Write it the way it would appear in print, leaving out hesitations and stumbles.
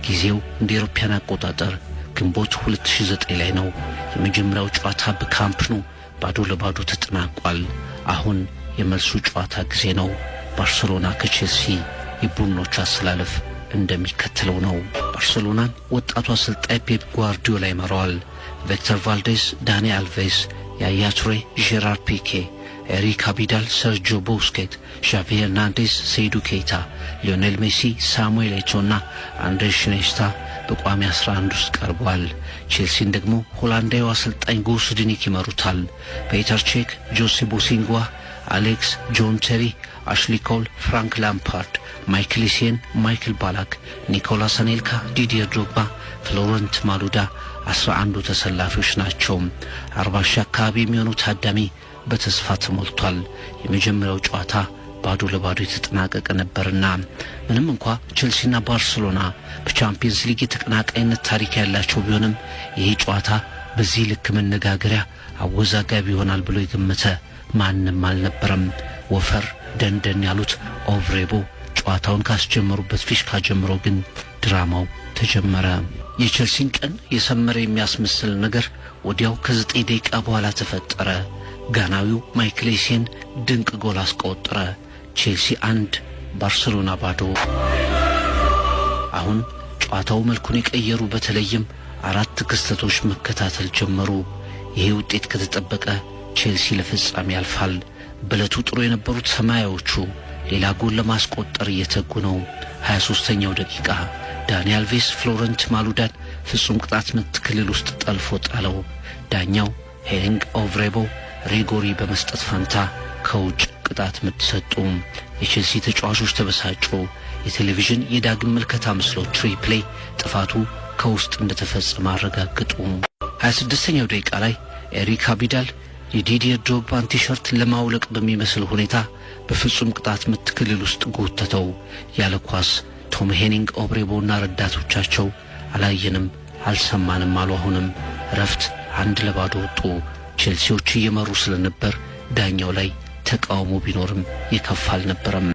ጊዜው እንደ አውሮፓውያን አቆጣጠር ግንቦት 2009 ላይ ነው። የመጀመሪያው ጨዋታ በካምፕ ኑ ባዶ ለባዶ ተጠናቋል። አሁን የመልሱ ጨዋታ ጊዜ ነው። ባርሴሎና ከቼልሲ የቡድኖች አሰላለፍ እንደሚከተለው ነው። ባርሴሎናን ወጣቱ አሰልጣኝ ፔፕ ጓርዲዮላ ይመራዋል። ቪክተር ቫልዴዝ፣ ዳኒ አልቬስ፣ ያያ ቱሬ፣ ጄራርድ ፒኬ፣ ኤሪክ አቢዳል፣ ሰርጂዮ ቡስኬት፣ ዣቪ ሄርናንዴዝ፣ ሴይዱ ኬይታ፣ ሊዮኔል ሜሲ፣ ሳሙኤል ኤቶና አንድሬስ ሽኔስታ በቋሚ 11 ውስጥ ቀርቧል። ቼልሲን ደግሞ ሆላንዳዊው አሰልጣኝ ጉስ ሂድኒክ ይመሩታል። ፔተር ቼክ፣ ጆሴ ቦሲንጓ፣ አሌክስ ጆን ቴሪ፣ አሽሊ ኮል፣ ፍራንክ ላምፓርድ፣ ማይክል ኢሴን፣ ማይክል ባላክ፣ ኒኮላስ አኔልካ፣ ዲዲየር ድሮግባ፣ ፍሎረንት ማሉዳ 11ዱ ተሰላፊዎች ናቸው። 40 ሺህ አካባቢ የሚሆኑ ታዳሚ በተስፋ ተሞልቷል። የመጀመሪያው ጨዋታ ባዶ ለባዶ የተጠናቀቀ ነበርና ምንም እንኳ ቼልሲና ባርሴሎና በቻምፒየንስ ሊግ የተቀናቃይነት ታሪክ ያላቸው ቢሆንም ይሄ ጨዋታ በዚህ ልክ መነጋገሪያ አወዛጋቢ ይሆናል ብሎ የገመተ ማንም አልነበረም። ወፈር ደንደን ያሉት ኦቭሬቦ ጨዋታውን ካስጀመሩበት ፊሽካ ጀምሮ ግን ድራማው ተጀመረ። የቼልሲን ቀን የሰመረ የሚያስመስል ነገር ወዲያው ከ9 ደቂቃ በኋላ ተፈጠረ። ጋናዊው ማይክል ኢሴን ድንቅ ጎል አስቆጠረ። ቼልሲ 1 ባርሴሎና ባዶ። አሁን ጨዋታው መልኩን የቀየሩ በተለይም 4 ክስተቶች መከታተል ጀመሩ። ይሄ ውጤት ከተጠበቀ ቼልሲ ለፍጻሜ ያልፋል። በለቱ ጥሩ የነበሩት ሰማያዎቹ ሌላ ጎል ለማስቆጠር እየተጉ ነው። 23ኛው ደቂቃ ዳኒ አልቬስ ፍሎረንት ማሉዳን ፍጹም ቅጣት ምት ክልል ውስጥ ጠልፎ ጣለው። ዳኛው ሄሪንግ ኦቭሬቦ ሪጎሪ በመስጠት ፈንታ ከውጭ ቅጣት ምት ሰጡ። የቼልሲ ተጫዋቾች ተበሳጩ። የቴሌቪዥን የዳግም ምልከታ ምስሎች ሪፕሌይ ጥፋቱ ከውስጥ እንደተፈጸመ አረጋግጡ። 26ኛው ደቂቃ ላይ ኤሪክ አቢዳል የዲዲየር ድሮግባን ቲሸርት ለማውለቅ በሚመስል ሁኔታ በፍጹም ቅጣት ምት ክልል ውስጥ ጎተተው። ያለ ኳስ ቶም ሄኒንግ ኦብሬቦና ረዳቶቻቸው አላየንም አልሰማንም አሉ። አሁንም ረፍት 1 ለባዶ ወጡ። ቼልሲዎች እየመሩ ስለነበር ዳኛው ላይ ተቃውሞ ቢኖርም የከፋ አልነበረም።